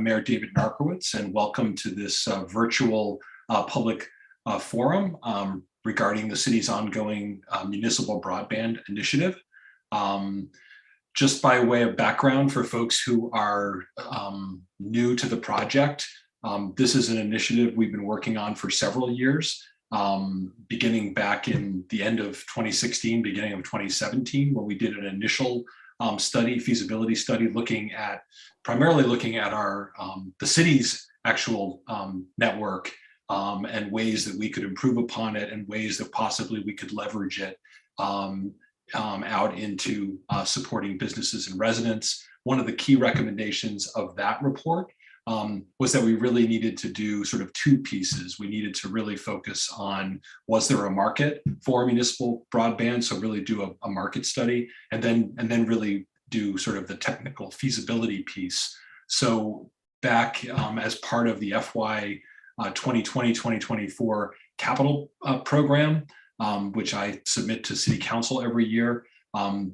I'm Mayor David Narkewicz, and welcome to this virtual public forum regarding the city's ongoing municipal broadband initiative. Just by way of background for folks who are new to the project, this is an initiative we've been working on for several years, beginning back in the end of 2016, beginning of 2017, when we did an initial feasibility study, primarily looking at our the city's actual network and ways that we could improve upon it and ways that possibly we could leverage it out into supporting businesses and residents. One of the key recommendations of that report was that we really needed to do sort of two pieces. We needed to really focus on, was there a market for municipal broadband? So really do a market study, and then really do sort of the technical feasibility piece. So back as part of the FY 2020-2024 capital program, which I submit to City Council every year,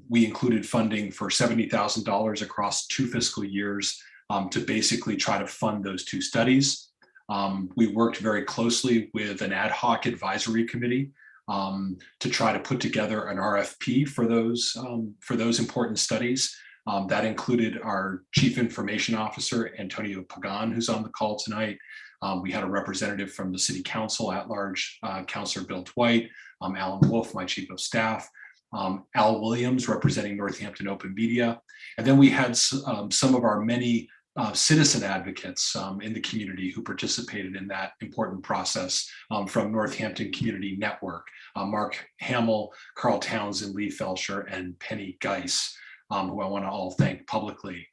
we included funding for $70,000 across 2 fiscal years to basically try to fund those 2 studies. We worked very closely with an ad hoc advisory committee to try to put together an RFP for those important studies. That included our Chief Information Officer, Antonio Pagan, who's on the call tonight. We had a representative from the City Council at large, Councilor Bill Dwight, Alan Wolf, my Chief of Staff, Al Williams representing Northampton Open Media. And then we had some of our many citizen advocates in the community who participated in that important process from Northampton Community Network, Mark Hamill, Carl Townsend, Lee Felsher, and Penny Geis, who I want to all thank publicly.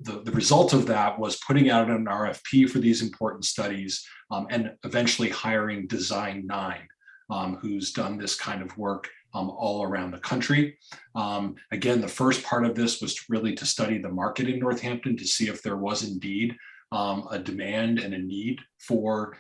The result of that was putting out an RFP for these important studies and eventually hiring Design 9, who's done this kind of work all around the country. Again, the first part of this was really to study the market in Northampton to see if there was indeed a demand and a need for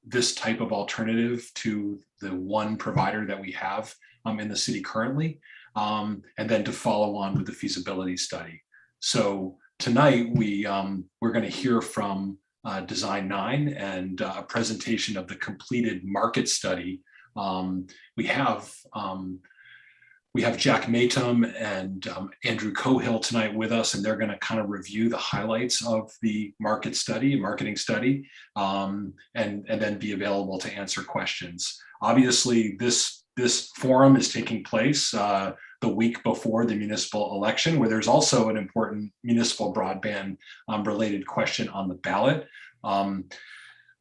this type of alternative to the one provider that we have in the city currently, and then to follow on with the feasibility study. So tonight we're going to hear from Design 9 and a presentation of the completed market study. We have Jack Maytum and Andrew Cohill tonight with us, and they're going to kind of review the highlights of the marketing study, and then be available to answer questions. Obviously, this forum is taking place the week before the municipal election, where there's also an important municipal broadband related question on the ballot.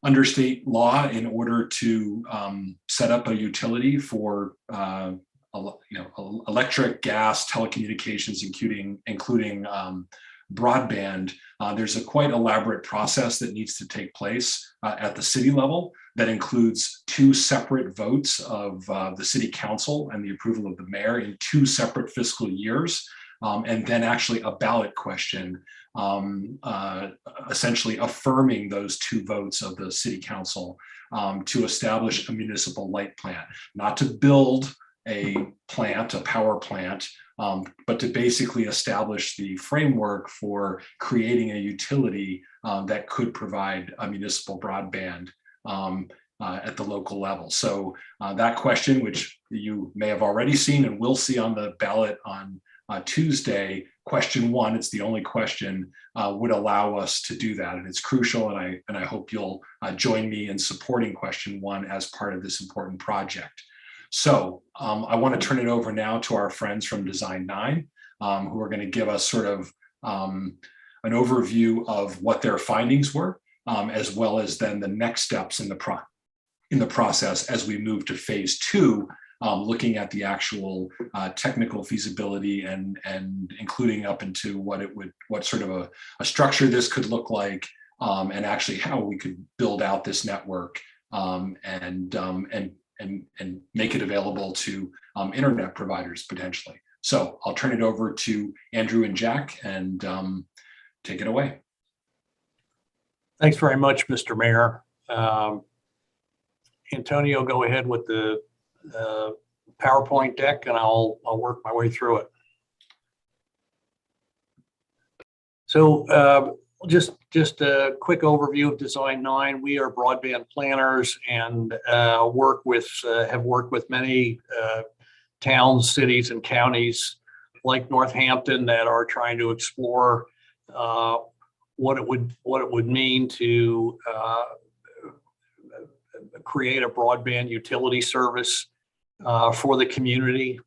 Under state law, in order to set up a utility for electric, gas, telecommunications, including broadband, there's a quite elaborate process that needs to take place at the city level that includes 2 separate votes of the City Council and the approval of the mayor in 2 separate fiscal years, and then actually a ballot question essentially affirming those 2 votes of the City Council to establish a municipal light plant, not to build a power plant, but to basically establish the framework for creating a utility that could provide a municipal broadband at the local level. So that question, which you may have already seen and will see on the ballot on Tuesday, question 1, it's the only question, would allow us to do that. And it's crucial, and I hope you'll join me in supporting question 1 as part of this important project. So I want to turn it over now to our friends from Design 9, who are going to give us sort of an overview of what their findings were, as well as then the next steps in the process as we move to phase 2, looking at the actual technical feasibility and including up into what sort of a structure this could look like, and actually how we could build out this network and make it available to internet providers potentially. So I'll turn it over to Andrew and Jack, and take it away. Thanks very much, Mr. Mayor. Antonio, go ahead with the PowerPoint deck, and I'll work my way through it. So Just a quick overview of Design 9. We are broadband planners and have worked with many towns, cities, and counties like Northampton that are trying to explore what it would mean to create a broadband utility service for the community.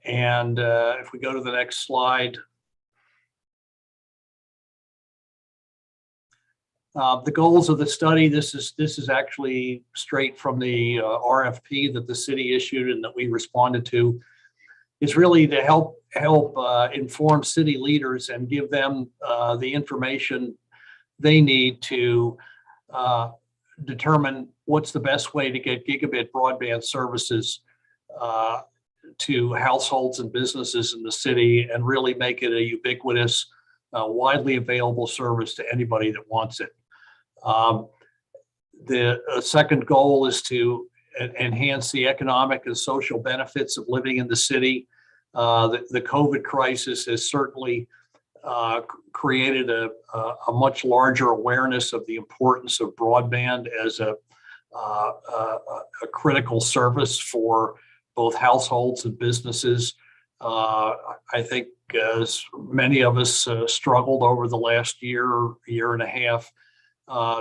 And if we go to the next slide. The goals of the study, this is actually straight from the RFP that the city issued and that we responded to, is really to help inform city leaders and give them the information they need to determine what's the best way to get gigabit broadband services to households and businesses in the city and really make it a ubiquitous, widely available service to anybody that wants it. The second goal is to enhance the economic and social benefits of living in the city. The COVID crisis has certainly created a much larger awareness of the importance of broadband as a critical service for both households and businesses. I think as many of us struggled over the last year and a half,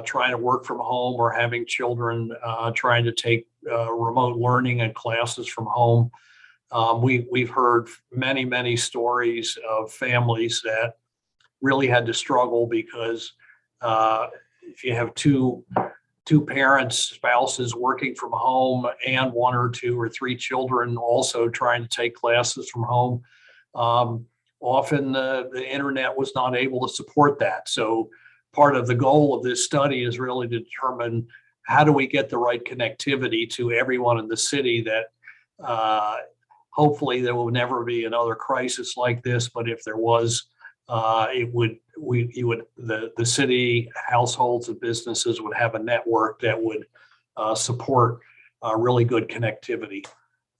trying to work from home or having children trying to take remote learning and classes from home. We've heard many stories of families that really had to struggle because if you have two parents, spouses working from home and one or two or three children also trying to take classes from home, often the internet was not able to support that. So part of the goal of this study is really to determine how do we get the right connectivity to everyone in the city that hopefully there will never be another crisis like this, but if there was, the city households and businesses would have a network that would support really good connectivity.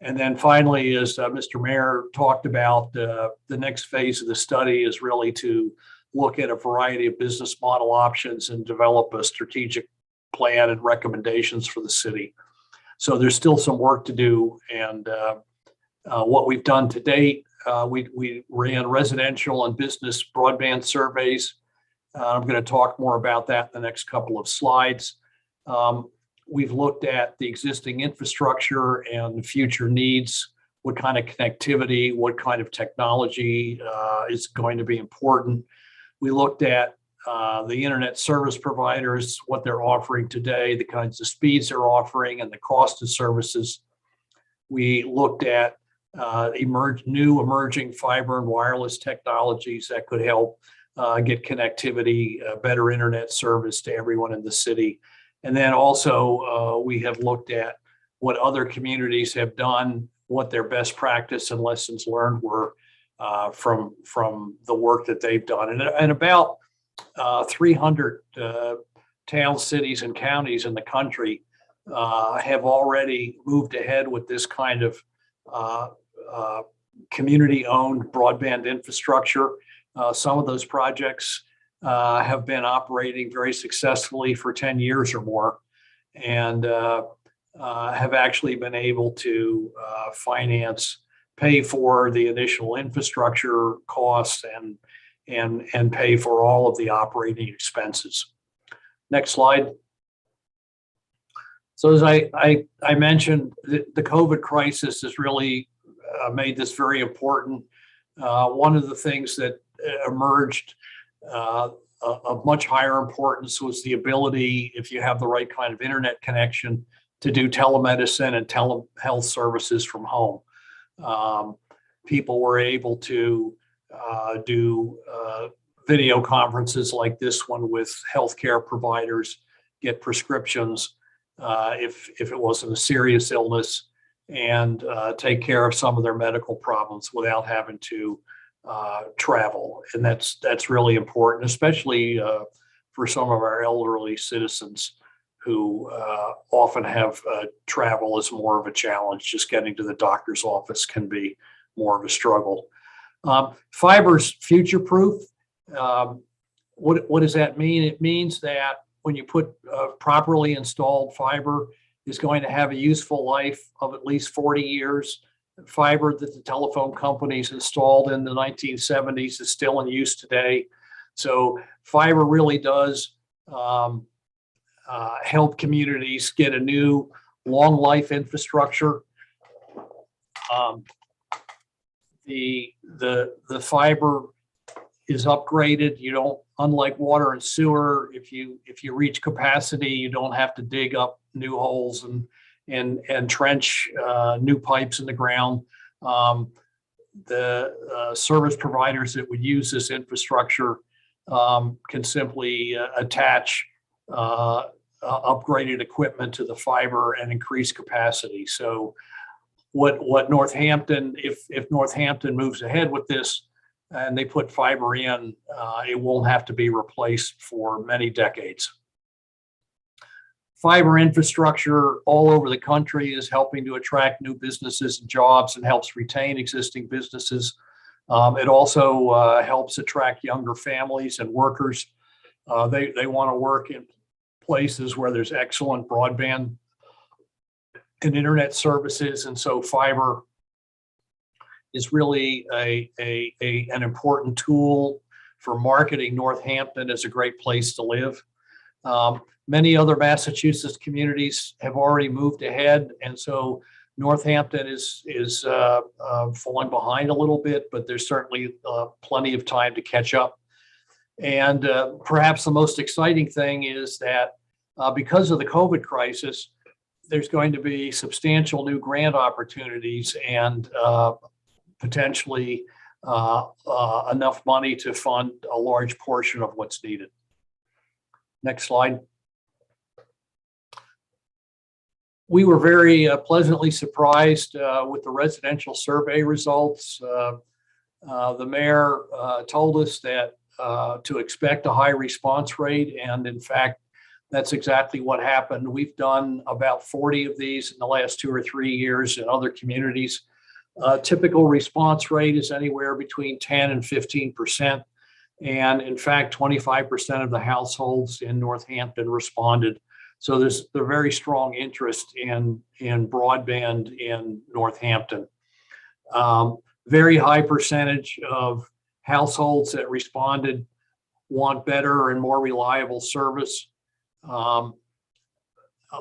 And then finally, as Mr. Mayor talked about, the next phase of the study is really to look at a variety of business model options and develop a strategic plan and recommendations for the city. So there's still some work to do. And what we've done to date, we ran residential and business broadband surveys. I'm going to talk more about that in the next couple of slides. We've looked at the existing infrastructure and the future needs, what kind of connectivity, what kind of technology is going to be important. We looked at the internet service providers, what they're offering today, the kinds of speeds they're offering, and the cost of services. We looked at new emerging fiber and wireless technologies that could help get connectivity, better internet service to everyone in the city. And then also we have looked at what other communities have done, what their best practice and lessons learned were from the work that they've done. And about 300 towns, cities, and counties in the country have already moved ahead with this kind of community-owned broadband infrastructure. Some of those projects have been operating very successfully for 10 years or more, and have actually been able to pay for the initial infrastructure costs and pay for all of the operating expenses. Next slide. So as I mentioned, the COVID crisis has really made this very important. One of the things that emerged of much higher importance was the ability, if you have the right kind of internet connection, to do telemedicine and telehealth services from home. People were able to do video conferences like this one with healthcare providers, get prescriptions if it wasn't a serious illness, and take care of some of their medical problems without having to travel. And that's really important, especially for some of our elderly citizens who often have travel as more of a challenge. Just getting to the doctor's office can be more of a struggle. Fiber's future-proof. What does that mean? It means that when you put properly installed fiber, is going to have a useful life of at least 40 years. Fiber that the telephone companies installed in the 1970s is still in use today. So fiber really does help communities get a new long life infrastructure. The fiber is upgraded. You don't, unlike water and sewer, if you reach capacity, you don't have to dig up new holes and trench new pipes in the ground. The service providers that would use this infrastructure can simply attach upgraded equipment to the fiber and increase capacity. So what Northampton, if Northampton moves ahead with this and they put fiber in, it won't have to be replaced for many decades. Fiber infrastructure all over the country is helping to attract new businesses and jobs and helps retain existing businesses. It also helps attract younger families and workers. They want to work in places where there's excellent broadband and internet services, and so fiber is really an important tool for marketing Northampton as a great place to live. Many other Massachusetts communities have already moved ahead, and so Northampton is falling behind a little bit, but there's certainly plenty of time to catch up. And perhaps the most exciting thing is that because of the COVID crisis, there's going to be substantial new grant opportunities and potentially enough money to fund a large portion of what's needed. Next slide. We were very pleasantly surprised with the residential survey results. The mayor told us that to expect a high response rate, and in fact, that's exactly what happened. We've done about 40 of these in the last 2 or 3 years in other communities. Typical response rate is anywhere between 10 and 15%. And in fact, 25% of the households in Northampton responded. So there's a very strong interest in broadband in Northampton. Very high percentage of households that responded want better and more reliable service.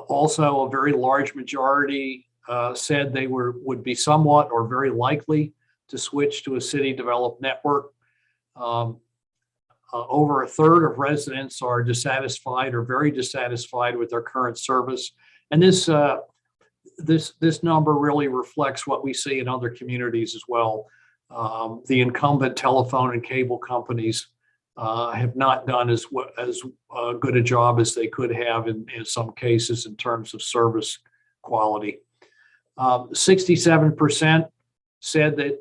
Also, a very large majority said they would be somewhat or very likely to switch to a city developed network. Over a third of residents are dissatisfied or very dissatisfied with their current service. And this number really reflects what we see in other communities as well. The incumbent telephone and cable companies have not done as good a job as they could have in some cases in terms of service quality. 67% said that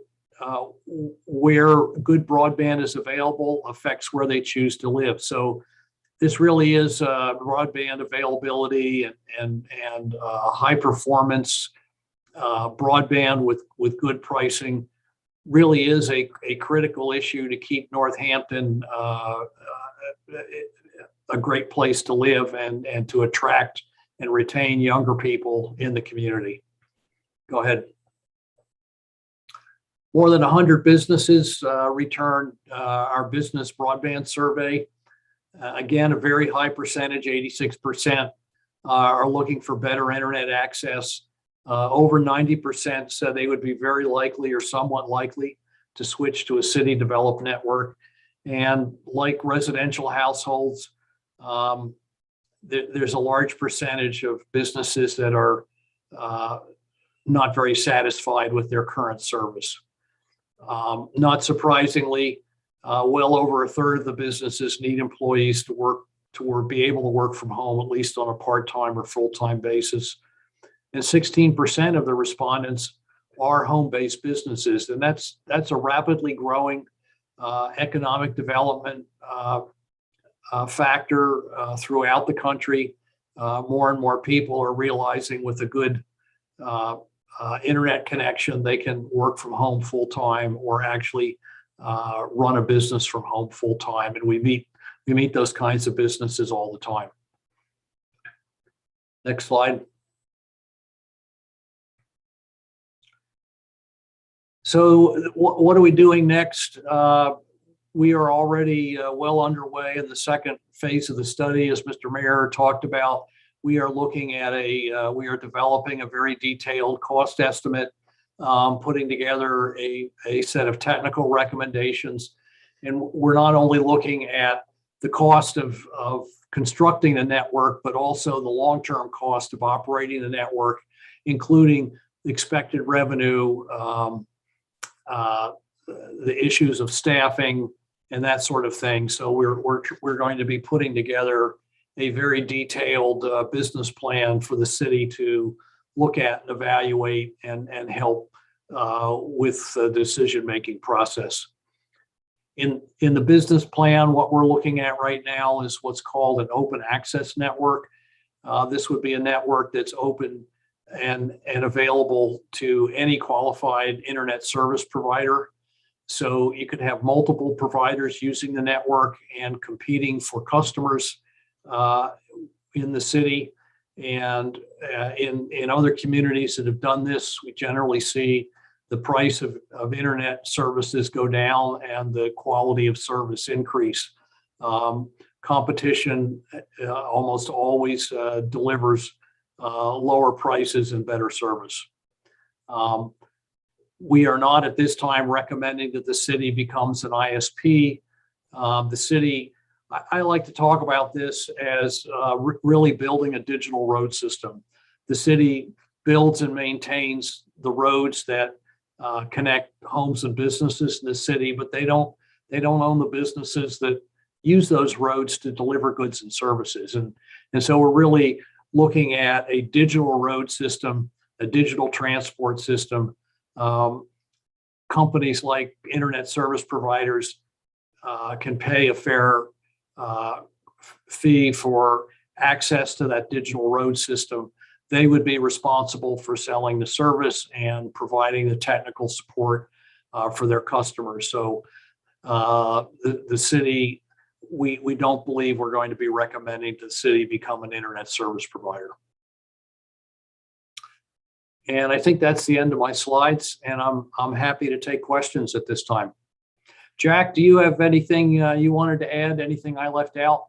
where good broadband is available affects where they choose to live. So this really is broadband availability and high performance broadband with good pricing really is a critical issue to keep Northampton a great place to live and to attract and retain younger people in the community. Go ahead. More than 100 businesses returned our business broadband survey. Again, a very high percentage, 86%, are looking for better internet access. Over 90% said they would be very likely or somewhat likely to switch to a city developed network. And like residential households, there's a large percentage of businesses that are not very satisfied with their current service. Not surprisingly, well over a third of the businesses need employees to be able to work from home, at least on a part-time or full-time basis. And 16% of the respondents are home-based businesses, and that's a rapidly growing economic development factor throughout the country. More and more people are realizing with a good internet connection, they can work from home full-time or actually run a business from home full-time. And we we meet those kinds of businesses all the time. Next slide. So what are we doing next? We are already well underway in the second phase of the study, as Mr. Mayor talked about. We are looking at we are developing a very detailed cost estimate, putting together a set of technical recommendations. And we're not only looking at the cost of constructing the network, but also the long-term cost of operating the network, including expected revenue, the issues of staffing, and that sort of thing. So we're going to be putting together a very detailed business plan for the city to look at and evaluate and help with the decision-making process. In the business plan, what we're looking at right now is what's called an open access network. This would be a network that's open and available to any qualified internet service provider. So you could have multiple providers using the network and competing for customers in the city. And in other communities that have done this, we generally see the price of internet services go down and the quality of service increase. Competition almost always delivers lower prices and better service. We are not at this time recommending that the city becomes an ISP. The city, I like to talk about this as really building a digital road system. The city builds and maintains the roads that connect homes and businesses in the city, but they don't own the businesses that use those roads to deliver goods and services. And so we're really looking at a digital road system, a digital transport system. Companies like internet service providers can pay a fair fee for access to that digital road system. They would be responsible for selling the service and providing the technical support for their customers. So the city, we don't believe we're going to be recommending the city become an internet service provider. And I think that's the end of my slides, and I'm happy to take questions at this time. Jack, do you have anything you wanted to add? Anything I left out?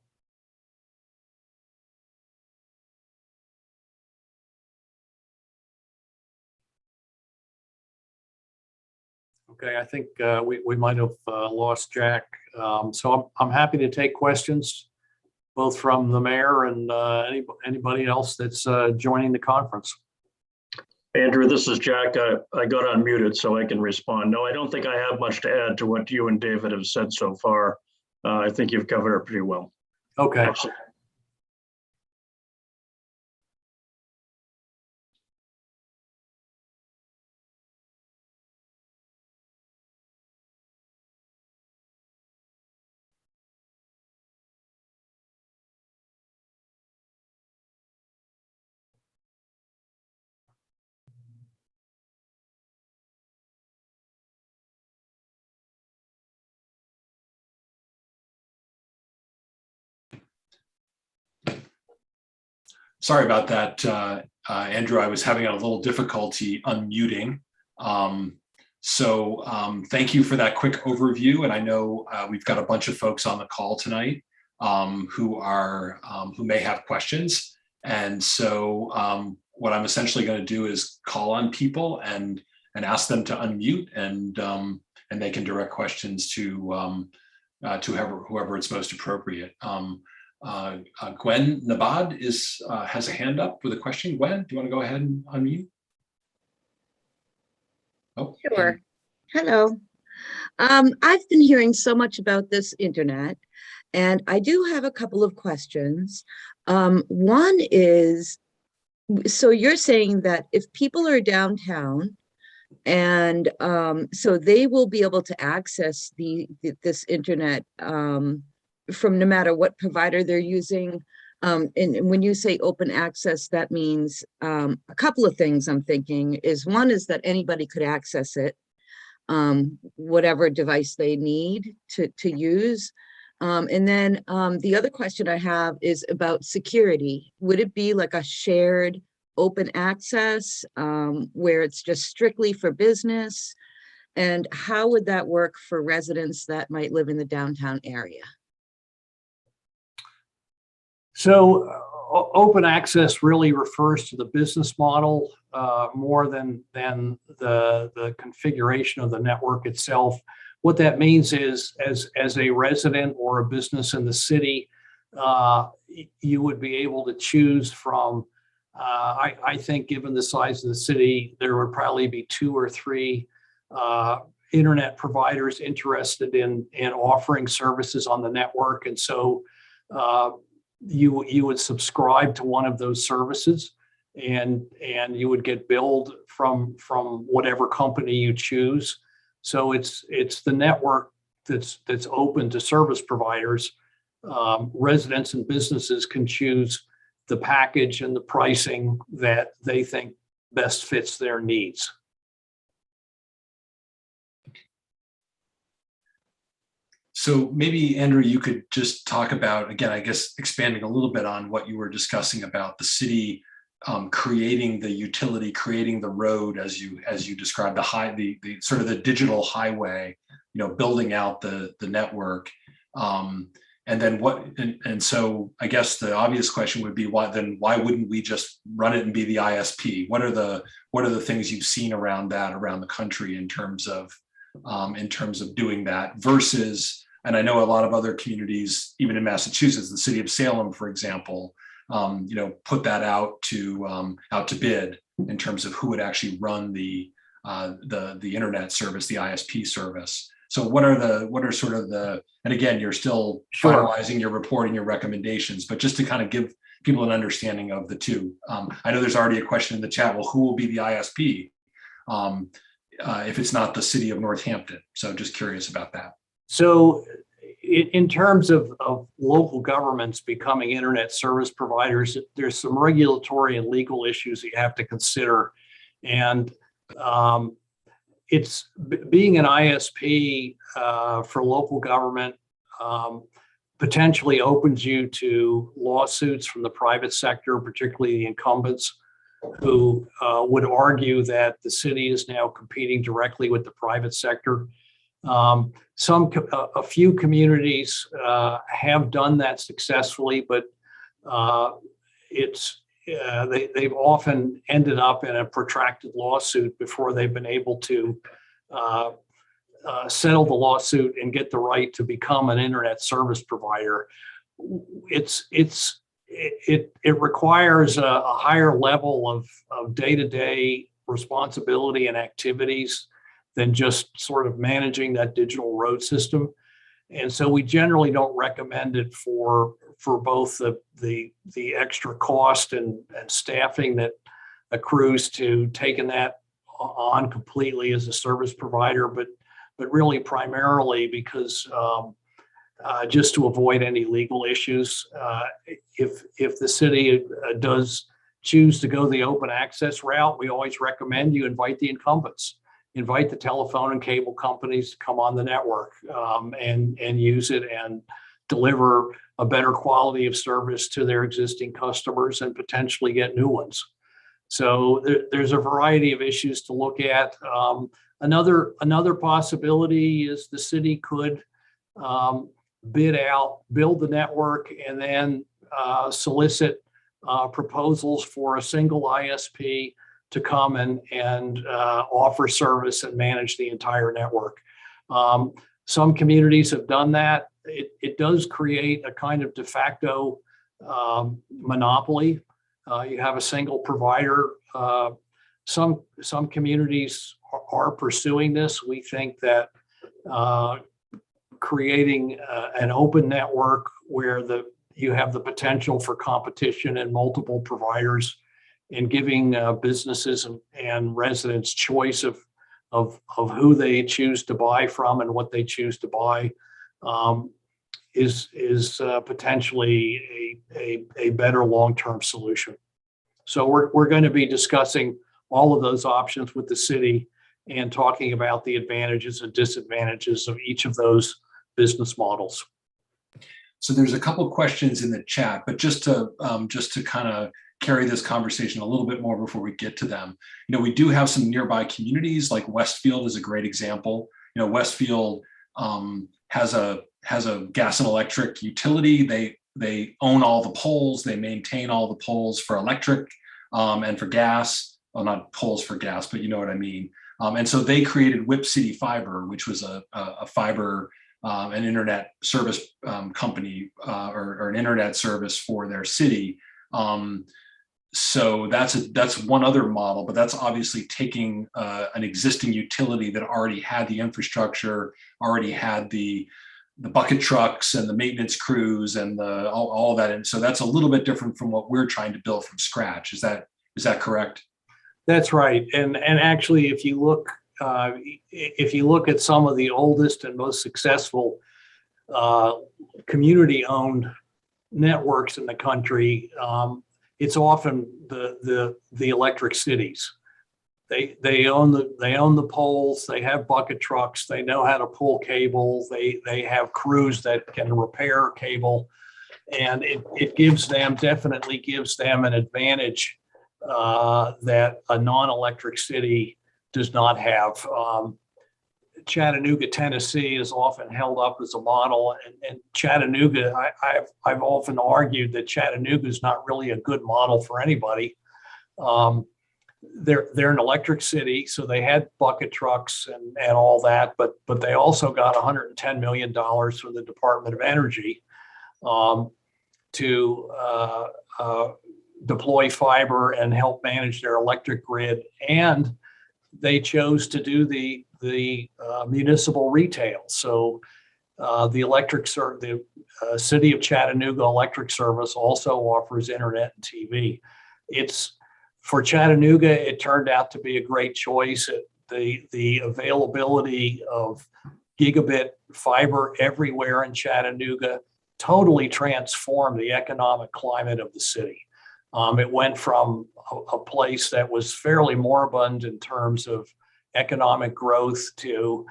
Okay, I think we might have lost Jack. So I'm happy to take questions, both from the mayor and anybody else that's joining the conference. Andrew, this is Jack. I got unmuted so I can respond. No, I don't think I have much to add to what you and David have said so far. I think you've covered it pretty well. Okay. Excellent. Sorry about that, Andrew. I was having a little difficulty unmuting. Thank you for that quick overview. And I know we've got a bunch of folks on the call tonight who may have questions. And so what I'm essentially going to do is call on people and ask them to unmute, and they can direct questions to whoever it's most appropriate. Gwen Nabad has a hand up with a question. Gwen, do you want to go ahead and unmute? Oh, sure. Hello. I've been hearing so much about this internet, and I do have a couple of questions. One is, so you're saying that if people are downtown and so they will be able to access this internet from no matter what provider they're using. And when you say open access, that means a couple of things I'm thinking is, one is that anybody could access it, whatever device they need to use. And then the other question I have is about security. Would it be like a shared open access where it's just strictly for business? And how would that work for residents that might live in the downtown area? So open access really refers to the business model more than the configuration of the network itself. What that means is, as a resident or a business in the city, you would be able to choose from, I think given the size of the city, there would probably be 2 or 3 internet providers interested in offering services on the network. And so you would subscribe to one of those services, and you would get billed from whatever company you choose. So it's the network that's open to service providers. Residents and businesses can choose the package and the pricing that they think best fits their needs. So maybe, Andrew, you could just talk about, again, I guess, expanding a little bit on what you were discussing about the city creating the utility, creating the road, as you described, the sort of the digital highway, building out the network. And then and so I guess the obvious question would be, why wouldn't we just run it and be the ISP? What are the things you've seen around that around the country in terms of doing that versus, and I know a lot of other communities, even in Massachusetts, the city of Salem, for example, put that out to bid in terms of who would actually run the internet service, the ISP service. So what are sort of and again, you're still finalizing your report and your recommendations, but just to kind of give people an understanding of the two. I know there's already a question in the chat, well, who will be the ISP if it's not the city of Northampton? So just curious about that. So in terms of local governments becoming internet service providers, there's some regulatory and legal issues that you have to consider. And it's being an ISP for local government potentially opens you to lawsuits from the private sector, particularly the incumbents, who would argue that the city is now competing directly with the private sector. A few communities have done that successfully, but they've often ended up in a protracted lawsuit before they've been able to settle the lawsuit and get the right to become an internet service provider. It requires a higher level of day-to-day responsibility and activities than just sort of managing that digital road system. And so we generally don't recommend it for both the extra cost and staffing that accrues to taking that on completely as a service provider, but really primarily because just to avoid any legal issues, if the city does choose to go the open access route, we always recommend you invite the incumbents. Invite the telephone and cable companies to come on the network and use it and deliver a better quality of service to their existing customers and potentially get new ones. So there's a variety of issues to look at. Another possibility is the city could build the network and then solicit proposals for a single ISP to come and offer service and manage the entire network. Some communities have done that. It does create a kind of de facto monopoly. You have a single provider. Some communities are pursuing this. We think that creating an open network where you have the potential for competition and multiple providers and giving businesses and residents choice of who they choose to buy from and what they choose to buy is potentially a better long-term solution. So we're going to be discussing all of those options with the city and talking about the advantages and disadvantages of each of those business models. So there's a couple of questions in the chat, but just to kind of carry this conversation a little bit more before we get to them. We do have some nearby communities, like Westfield is a great example. Westfield has a gas and electric utility. They own all the poles. They maintain all the poles for electric and for gas. Well, not poles for gas, but you know what I mean. And so they created Whip City Fiber, which was a fiber, an internet service company or an internet service for their city. So that's one other model, but that's obviously taking an existing utility that already had the infrastructure, already had the bucket trucks and the maintenance crews and all that. And so that's a little bit different from what we're trying to build from scratch. Is that correct? That's right. And actually, if you look at some of the oldest and most successful community-owned networks in the country, it's often the electric cities. They own the poles. They have bucket trucks. They know how to pull cable. They have crews that can repair cable, and it definitely gives them an advantage that a non-electric city does not have. Chattanooga, Tennessee is often held up as a model, and Chattanooga, I've often argued that Chattanooga is not really a good model for anybody. They're an electric city, so they had bucket trucks and all that, but they also got $110 million from the Department of Energy to deploy fiber and help manage their electric grid, and they chose to do the municipal retail. So the City of Chattanooga Electric Service also offers internet and TV. For Chattanooga, it turned out to be a great choice. The availability of gigabit fiber everywhere in Chattanooga totally transformed the economic climate of the city. It went from a place that was fairly moribund in terms of economic growth to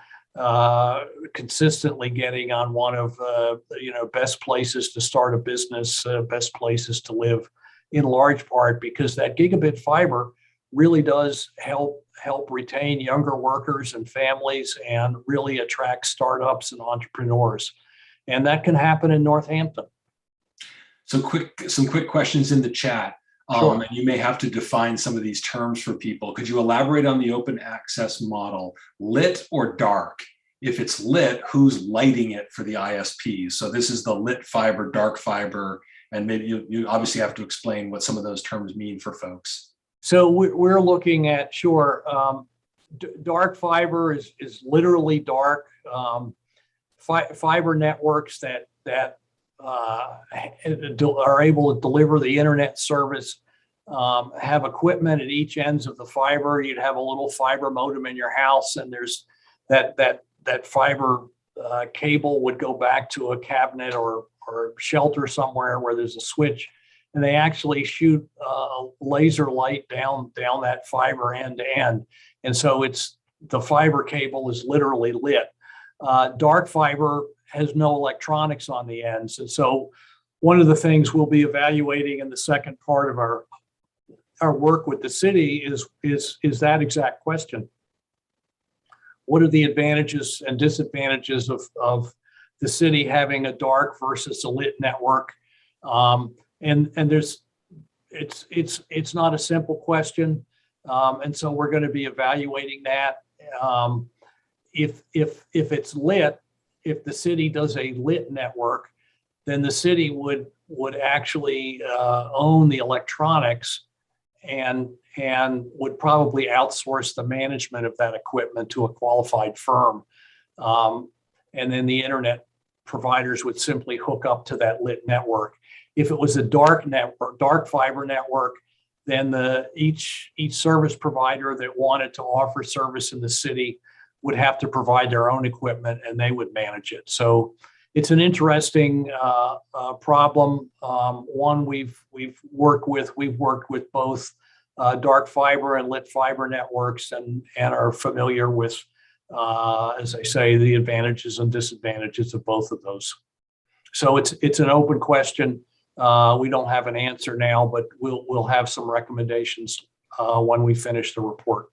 consistently getting on one of best places to start a business, best places to live, in large part because that gigabit fiber really does help retain younger workers and families and really attract startups and entrepreneurs. And that can happen in Northampton. Some quick questions in the chat. Sure. And you may have to define some of these terms for people. Could you elaborate on the open access model, lit or dark? If it's lit, who's lighting it for the ISPs? So this is the lit fiber, dark fiber, and maybe you obviously have to explain what some of those terms mean for folks. So we're looking at, dark fiber is literally dark. Fiber networks that are able to deliver the internet service have equipment at each ends of the fiber. You'd have a little fiber modem in your house, and there's that fiber cable would go back to a cabinet or shelter somewhere where there's a switch, and they actually shoot a laser light down that fiber end to end, and so the fiber cable is literally lit. Dark fiber has no electronics on the ends, and so one of the things we'll be evaluating in the second part of our work with the city is that exact question. What are the advantages and disadvantages of the city having a dark versus a lit network? And it's not a simple question, and so we're going to be evaluating that. If it's lit, if the city does a lit network, then the city would actually own the electronics and would probably outsource the management of that equipment to a qualified firm. And then the internet providers would simply hook up to that lit network. If it was a dark network, dark fiber network, then each service provider that wanted to offer service in the city would have to provide their own equipment, and they would manage it. So it's an interesting problem. One we've worked with both dark fiber and lit fiber networks, and are familiar with, as I say, the advantages and disadvantages of both of those. So it's an open question. We don't have an answer now, but we'll have some recommendations when we finish the report.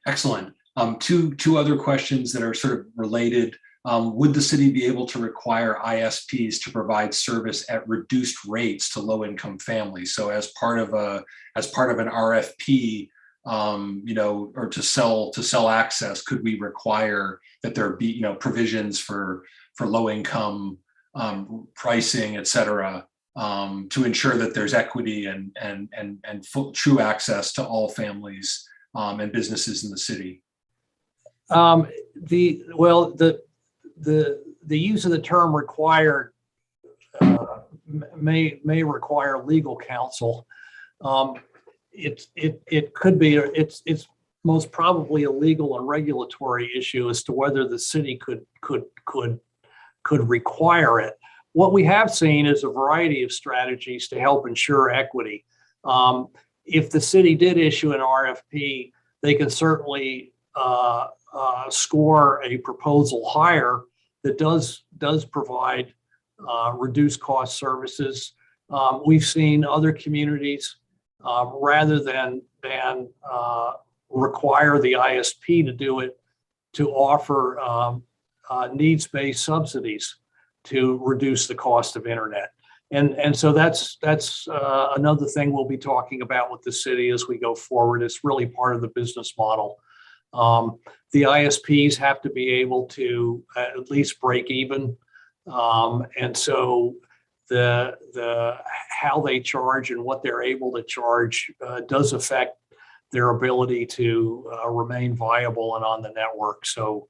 Excellent. Two other questions that are sort of related. Would the city be able to require ISPs to provide service at reduced rates to low-income families? So as part of an RFP, or to sell access, could we require that there be provisions for low-income pricing, et cetera, to ensure that there's equity and full, true access to all families and businesses in the city? The use of the term required may require legal counsel. It could be, it's most probably a legal and regulatory issue as to whether the city could require it. What we have seen is a variety of strategies to help ensure equity. If the city did issue an RFP, they can certainly score a proposal higher that does provide reduced cost services. We've seen other communities, rather than require the ISP to do it, to offer needs-based subsidies to reduce the cost of internet. And so that's another thing we'll be talking about with the city as we go forward. It's really part of the business model. The ISPs have to be able to at least break even. And so the how they charge and what they're able to charge does affect their ability to remain viable and on the network. So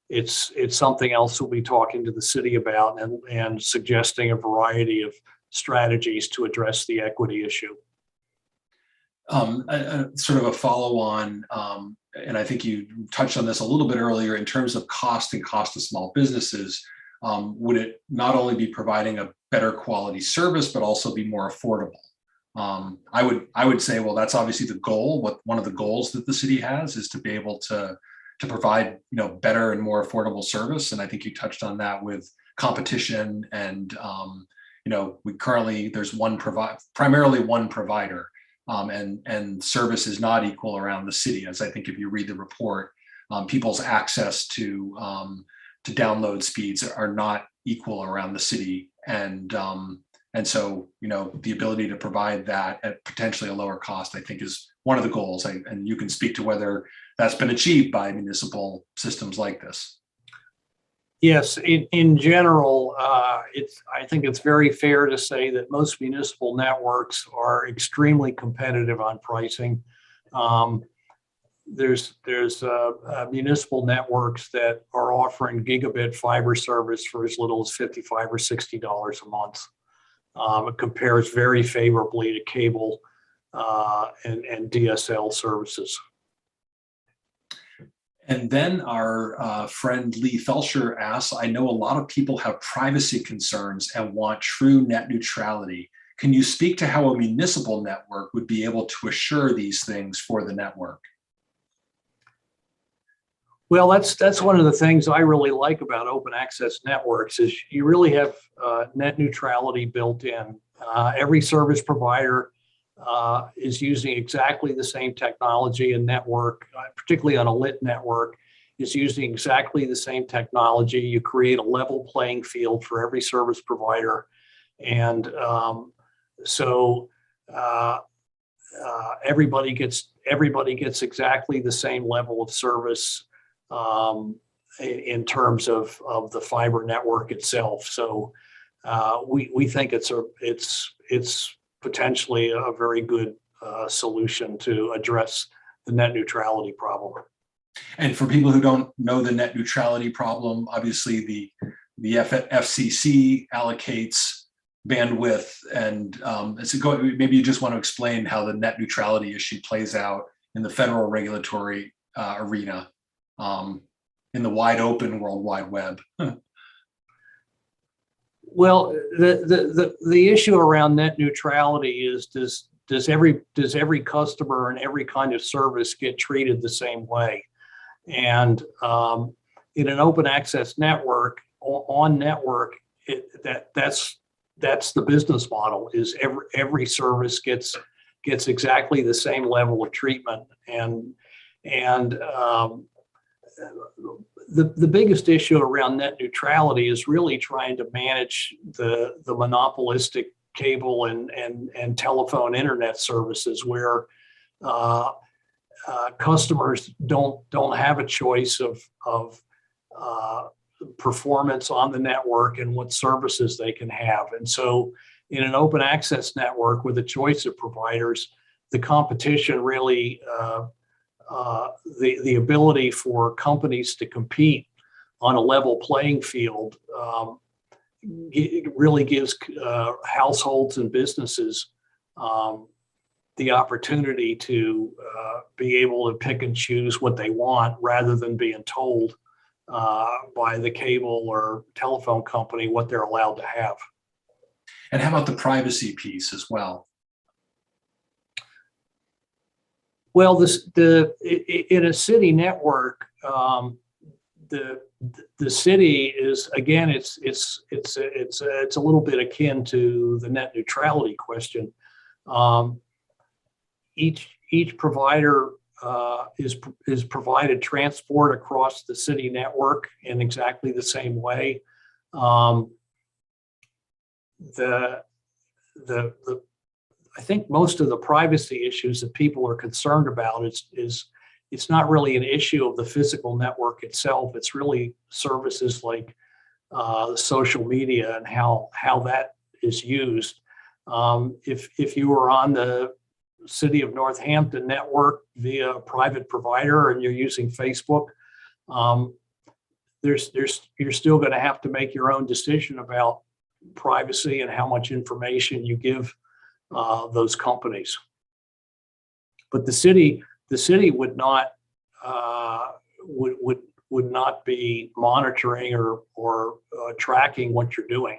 it's something else we'll be talking to the city about and suggesting a variety of strategies to address the equity issue. Sort of a follow-on, and I think you touched on this a little bit earlier in terms of cost and cost of small businesses. Would it not only be providing a better quality service, but also be more affordable? I would say, well, that's obviously the goal. One of the goals that the city has is to be able to provide better and more affordable service. And I think you touched on that with competition and we currently there's primarily one provider. And service is not equal around the city, as I think if you read the report, people's access to download speeds are not equal around the city, and so the ability to provide that at potentially a lower cost, I think, is one of the goals. And you can speak to whether that's been achieved by municipal systems like this. Yes, in general, I think it's very fair to say that most municipal networks are extremely competitive on pricing. There's municipal networks that are offering gigabit fiber service for as little as $55 or $60 a month. It compares very favorably to cable and DSL services. And then our friend Lee Felsher asks, I know a lot of people have privacy concerns and want true net neutrality. Can you speak to how a municipal network would be able to assure these things for the network? Well, that's one of the things I really like about open access networks is you really have net neutrality built in. Every service provider is using exactly the same technology and network, particularly on a lit network, is using exactly the same technology. You create a level playing field for every service provider. And so everybody gets exactly the same level of service in terms of the fiber network itself. So we think it's potentially a very good solution to address the net neutrality problem. And for people who don't know the net neutrality problem, obviously the FCC allocates bandwidth, and maybe you just want to explain how the net neutrality issue plays out in the federal regulatory arena, in the wide open World Wide Web. Well, the issue around net neutrality is does every customer and every kind of service get treated the same way? And in an open access network, on network, that's the business model. Is every service gets exactly the same level of treatment, and the biggest issue around net neutrality is really trying to manage the monopolistic cable and telephone internet services, where customers don't have a choice of performance on the network and what services they can have. And so in an open access network with a choice of providers, the competition really, the ability for companies to compete on a level playing field, it really gives households and businesses the opportunity to be able to pick and choose what they want, rather than being told by the cable or telephone company what they're allowed to have. And how about the privacy piece as well? Well, in a city network, the city is, again, it's a little bit akin to the net neutrality question. Each provider is provided transport across the city network in exactly the same way. I think most of the privacy issues that people are concerned about is it's not really an issue of the physical network itself. It's really services like social media and how that is used. If you were on the City of Northampton network via a private provider and you're using Facebook, you're still going to have to make your own decision about privacy and how much information you give those companies. But the city would not would not be monitoring or tracking what you're doing.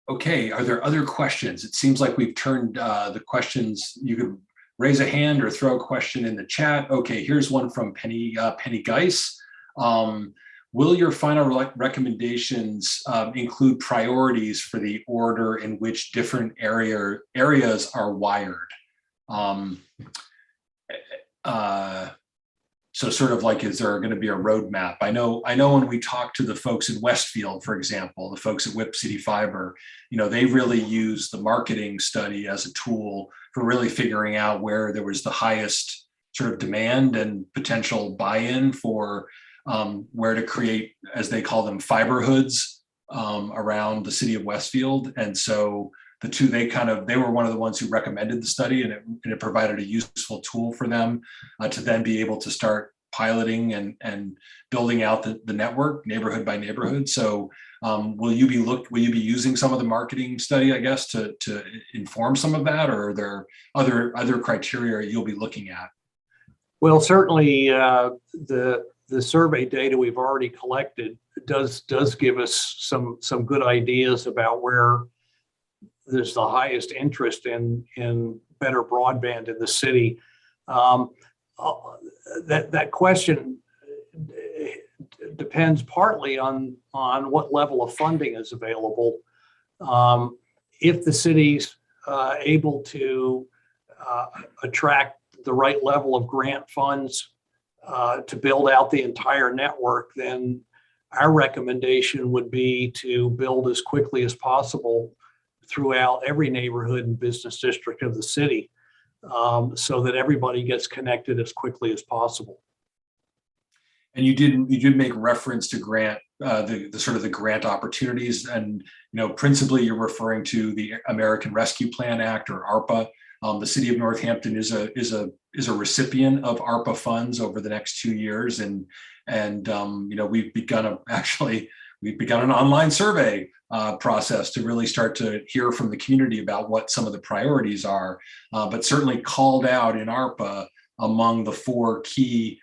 Okay, are there other questions? It seems like we've turned the questions. You could raise a hand or throw a question in the chat. Okay, here's one from Penny Geis. Will your final recommendations include priorities for the order in which different areas are wired? So sort of like, is there going to be a roadmap? I know when we talk to the folks in Westfield, for example, the folks at Whip City Fiber, they really use the marketing study as a tool for really figuring out where there was the highest sort of demand and potential buy-in for where to create, as they call them, fiber hoods around the city of Westfield. And so the two, they were one of the ones who recommended the study, and it provided a useful tool for them to then be able to start piloting and building out the network neighborhood by neighborhood. So will you be using some of the marketing study, I guess, to inform some of that, or are there other criteria you'll be looking at? Well, certainly the survey data we've already collected does give us some good ideas about where there's the highest interest in better broadband in the city. That question depends partly on what level of funding is available. If the city's able to attract the right level of grant funds to build out the entire network, then our recommendation would be to build as quickly as possible throughout every neighborhood and business district of the city, so that everybody gets connected as quickly as possible. And you did make reference to grant the sort of the grant opportunities, and principally you're referring to the American Rescue Plan Act, or ARPA. The city of Northampton is a recipient of ARPA funds over the next 2 years, and we've begun an online survey process to really start to hear from the community about what some of the priorities are, but certainly called out in ARPA among the 4 key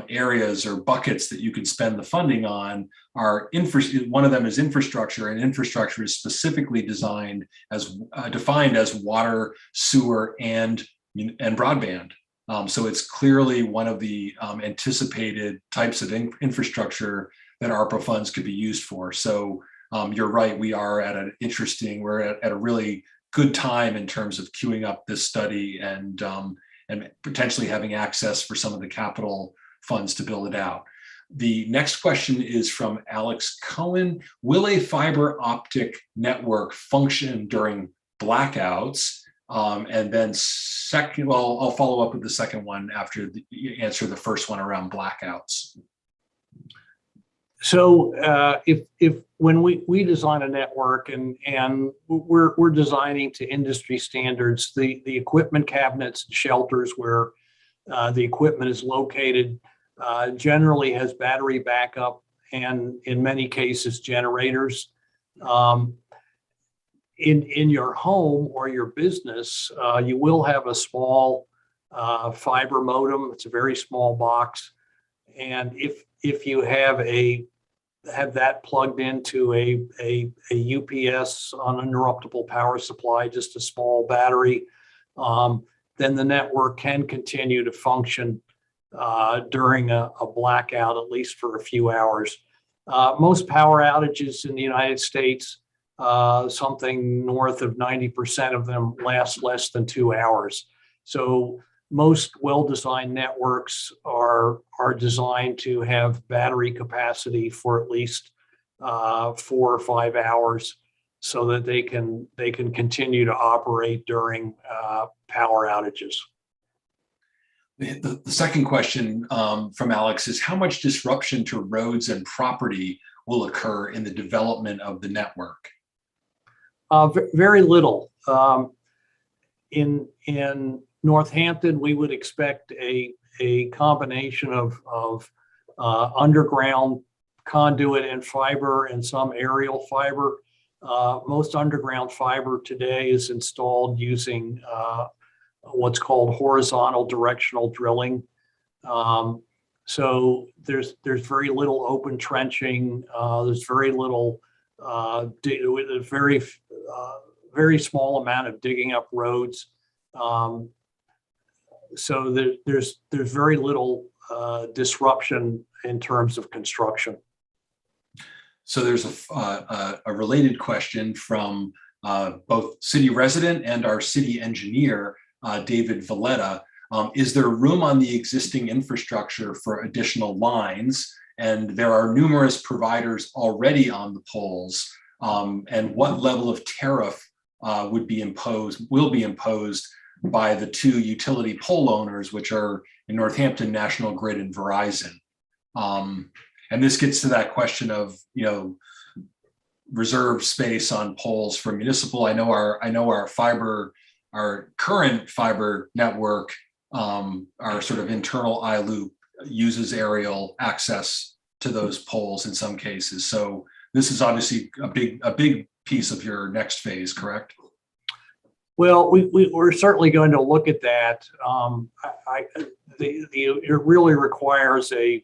areas or buckets that you can spend the funding on are one of them is infrastructure, and infrastructure is specifically defined as water, sewer, and broadband. So it's clearly one of the anticipated types of infrastructure that ARPA funds could be used for. So you're right, we are at an interesting, we're at a really good time in terms of queuing up this study and potentially having access for some of the capital funds to build it out. The next question is from Alex Cohen. Will a fiber optic network function during blackouts? And then second, well, I'll follow up with the second one after you answer the first one around blackouts. So if when we design a network and we're designing to industry standards, the equipment cabinets and shelters where the equipment is located generally has battery backup and in many cases generators. In your home or your business, you will have a small fiber modem. It's a very small box, and if you have that plugged into a UPS, uninterruptible power supply, just a small battery, then the network can continue to function during a blackout, at least for a few hours. Most power outages in the United States, something north of 90% of them last less than 2 hours. So most well-designed networks are designed to have battery capacity for at least 4 or 5 hours, so that they can continue to operate during power outages. The second question from Alex is, how much disruption to roads and property will occur in the development of the network? Very little. In Northampton, we would expect a combination of underground conduit and fiber and some aerial fiber. Most underground fiber today is installed using what's called horizontal directional drilling. So there's very little open trenching. There's very little, very small amount of digging up roads. So there's very little disruption in terms of construction. So there's a related question from both city resident and our city engineer, David Valletta. Is there room on the existing infrastructure for additional lines? And there are numerous providers already on the poles. And what level of tariff will be imposed by the 2 utility pole owners, which are in Northampton, National Grid and Verizon? And this gets to that question of, reserve space on poles for municipal. I know our current fiber network, our sort of internal I-loop, uses aerial access to those poles in some cases. So this is obviously a big piece of your next phase, correct? Well, we're certainly going to look at that. It really requires a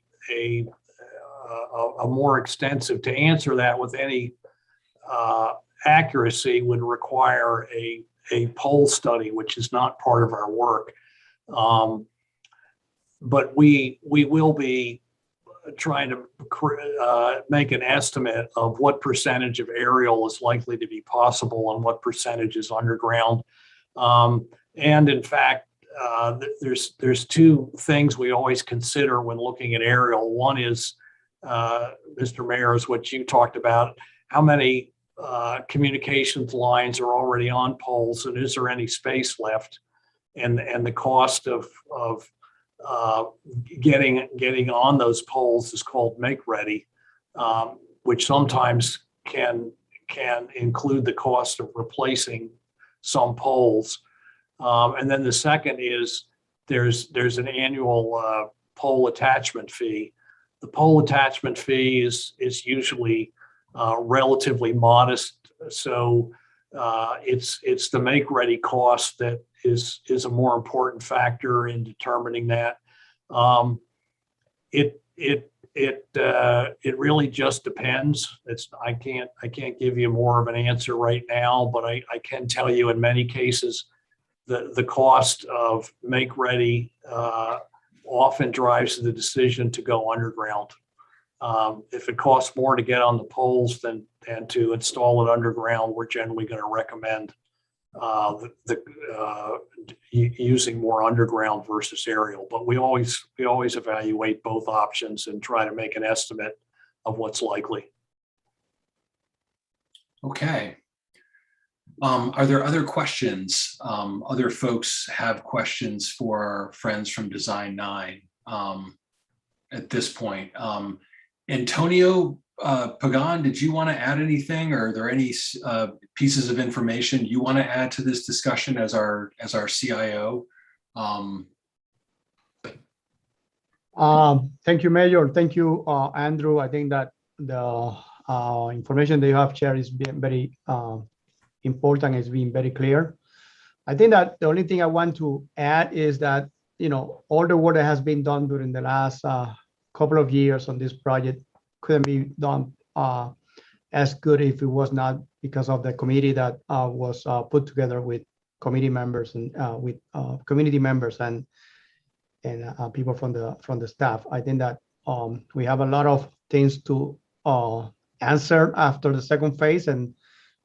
more extensive, to answer that with any accuracy, would require a pole study, which is not part of our work. But we will be trying to make an estimate of what percentage of aerial is likely to be possible and what percentage is underground. And in fact, there's 2 things we always consider when looking at aerial. One is, Mr. Mayor, is what you talked about. How many communications lines are already on poles, and is there any space left? And the cost of getting on those poles is called make ready, which sometimes can include the cost of replacing some poles. And then the second is there's an annual pole attachment fee. The pole attachment fee is usually relatively modest, so it's the make ready cost that is a more important factor in determining that. It really just depends. I can't give you more of an answer right now, but I can tell you in many cases the cost of make ready often drives the decision to go underground. If it costs more to get on the poles than to install it underground, we're generally going to recommend using more underground versus aerial. But we always evaluate both options and try to make an estimate of what's likely. Okay. Are there other questions? Other folks have questions for our friends from Design 9 at this point. Antonio, Pagan, did you want to add anything, or are there any pieces of information you want to add to this discussion as our CIO? Thank you, Mayor. Thank you, Andrew. I think that the information that you have shared is very important. It's been very clear. I think that the only thing I want to add is that, all the work that has been done during the last couple of years on this project couldn't be done as good if it was not because of the committee that was put together with committee members and with community members and people from the staff. I think that we have a lot of things to answer after the second phase, and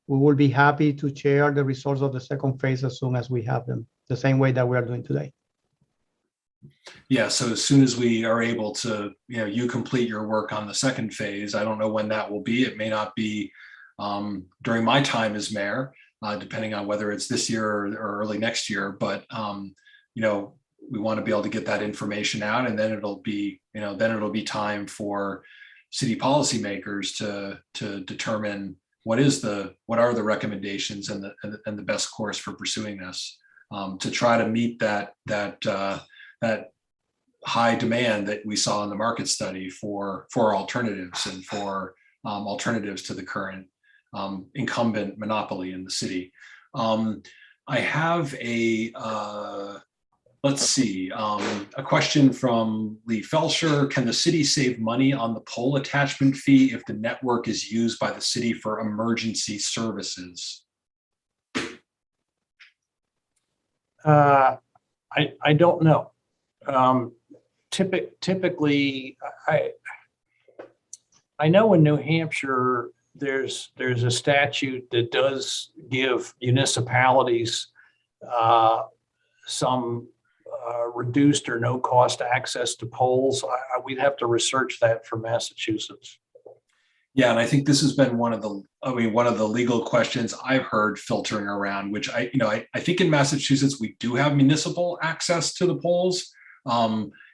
we will be happy to share the results of the second phase as soon as we have them, the same way that we are doing today. Yeah, so as soon as we are able to, you complete your work on the second phase, I don't know when that will be. It may not be during my time as mayor, depending on whether it's this year or early next year. But, we want to be able to get that information out, and then it'll be, time for city policymakers to determine what are the recommendations and the best course for pursuing this, to try to meet that high demand that we saw in the market study for alternatives and for alternatives to the current incumbent monopoly in the city. I have a question from Lee Felsher. Can the city save money on the pole attachment fee if the network is used by the city for emergency services? I don't know. Typically, I know in New Hampshire there's a statute that does give municipalities some reduced or no cost access to poles. We'd have to research that for Massachusetts. Yeah, and I think this has been one of the legal questions I've heard filtering around, which I think in Massachusetts we do have municipal access to the poles.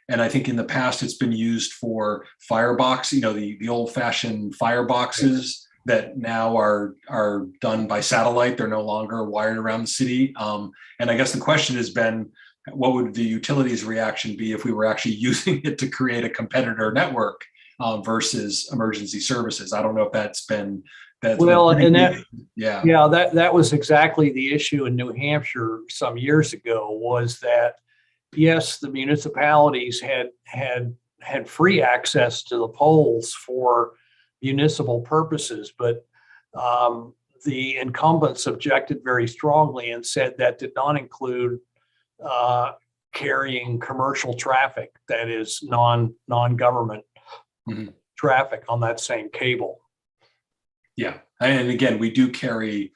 And I think in the past it's been used for firebox, the old-fashioned fireboxes that now are done by satellite. They're no longer wired around the city. And I guess the question has been, what would the utilities reaction be if we were actually using it to create a competitor network versus emergency services? I don't know if that was exactly the issue in New Hampshire some years ago, was that yes, the municipalities had free access to the poles for municipal purposes, but the incumbents objected very strongly and said that did not include carrying commercial traffic, that is non-government traffic on that same cable. Yeah, and again, we do carry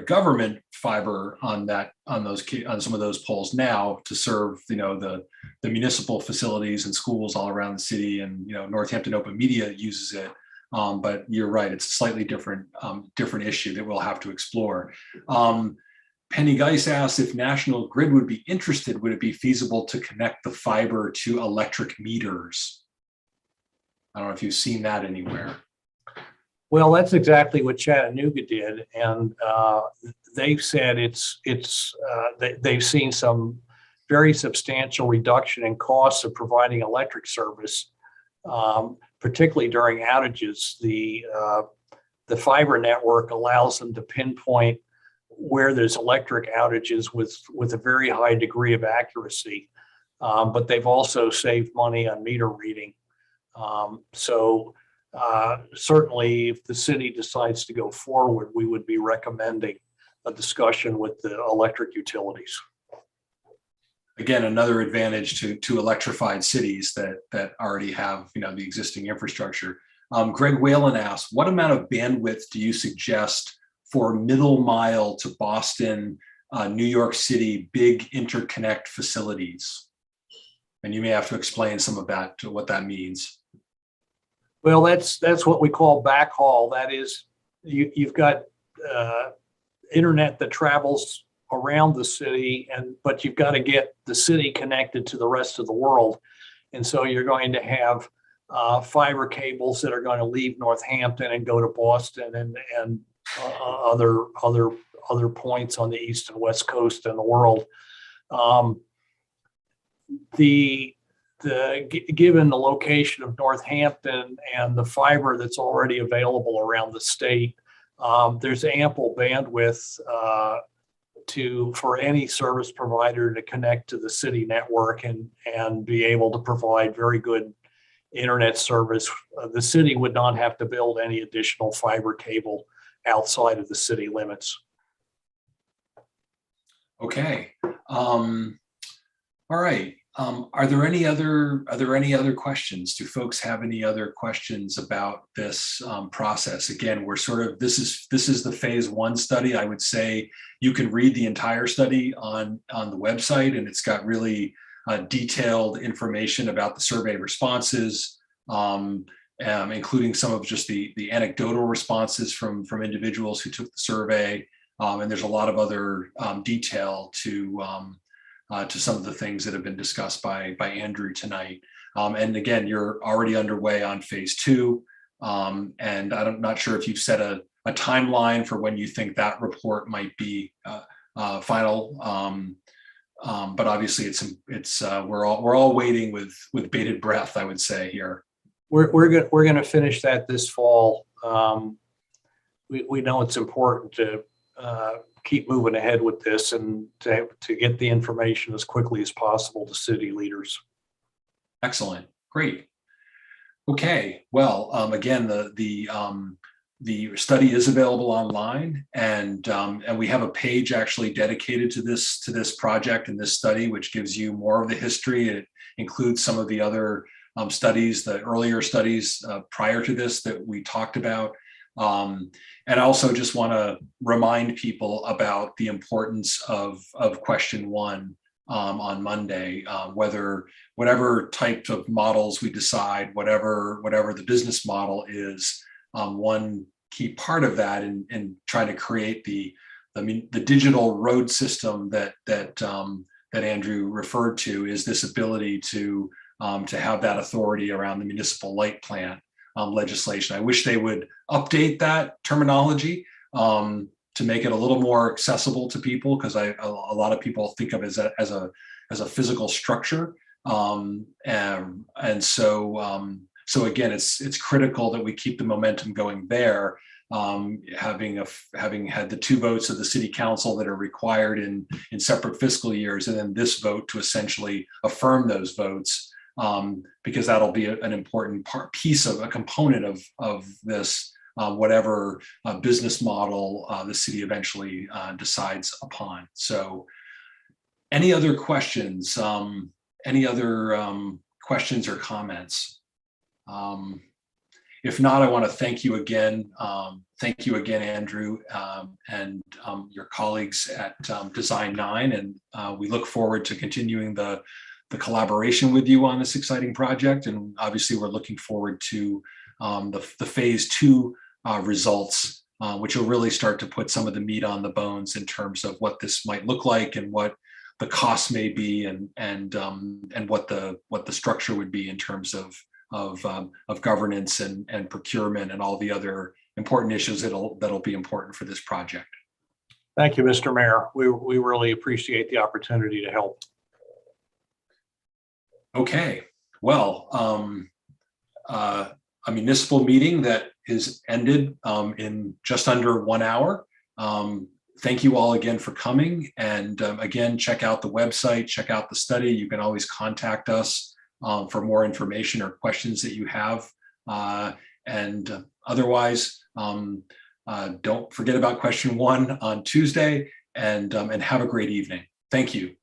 government fiber on some of those poles now to serve the municipal facilities and schools all around the city, and Northampton Open Media uses it. But you're right, it's a slightly different issue that we'll have to explore. Penny Geis asks if National Grid would be interested, would it be feasible to connect the fiber to electric meters? I don't know if you've seen that anywhere. Well, that's exactly what Chattanooga did, and they've said they've seen some very substantial reduction in costs of providing electric service, particularly during outages. The fiber network allows them to pinpoint where there's electric outages with a very high degree of accuracy, but they've also saved money on meter reading. Certainly, if the city decides to go forward, we would be recommending a discussion with the electric utilities. again, another advantage to electrified cities that already have, the existing infrastructure. Greg Whalen asked, what amount of bandwidth do you suggest for middle mile to Boston, New York City, big interconnect facilities? And you may have to explain some of that, to what that means. Well, that's what we call backhaul. That is, you've got internet that travels around the city, but you've got to get the city connected to the rest of the world. And so you're going to have fiber cables that are going to leave Northampton and go to Boston and other points on the east and west coast in the world. Given the location of Northampton and the fiber that's already available around the state, there's ample bandwidth for any service provider to connect to the city network and be able to provide very good internet service. The city would not have to build any additional fiber cable outside of the city limits. Okay. All right. Are there any other questions? Do folks have any other questions about this process? Again, we're this is the phase 1 study. I would say you can read the entire study on the website, and it's got really detailed information about the survey responses, including some of just the anecdotal responses from individuals who took the survey. And there's a lot of other detail to some of the things that have been discussed by Andrew tonight. And again, you're already underway on phase 2. And I'm not sure if you've set a timeline for when you think that report might be final. But obviously we're all waiting with bated breath, I would say here. We're going to finish that this fall. We know it's important to keep moving ahead with this and to get the information as quickly as possible to city leaders. Excellent. Great. Okay. Well, again, the study is available online, and we have a page actually dedicated to this project and this study, which gives you more of the history. It includes some of the other studies, the earlier studies prior to this that we talked about. And I also just want to remind people about the importance of question 1 on Monday. Whatever type of models we decide, whatever the business model is, one key part of that in trying to create the digital road system that Andrew referred to is this ability to have that authority around the Municipal Light Plant legislation. I wish they would update that terminology to make it a little more accessible to people, because a lot of people think of it as a physical structure, and so again, it's critical that we keep the momentum going there. Having had the 2 votes of the City Council that are required in separate fiscal years, and then this vote to essentially affirm those votes. Because that'll be an important piece of a component of this, whatever business model the city eventually decides upon. So any other questions? Any other questions or comments? If not, I want to thank you again. Thank you again, Andrew, and your colleagues at Design 9. And we look forward to continuing the collaboration with you on this exciting project. And obviously we're looking forward to the phase 2 results, which will really start to put some of the meat on the bones in terms of what this might look like and what the costs may be, and what the structure would be in terms of governance and procurement and all the other important issues that'll be important for this project. Thank you, Mr. Mayor. We really appreciate the opportunity to help. Okay, well, a municipal meeting that is ended in just under 1 hour. Thank you all again for coming. And again, check out the website, check out the study. You can always contact us for more information or questions that you have. And otherwise, don't forget about question 1 on Tuesday, and have a great evening. Thank you.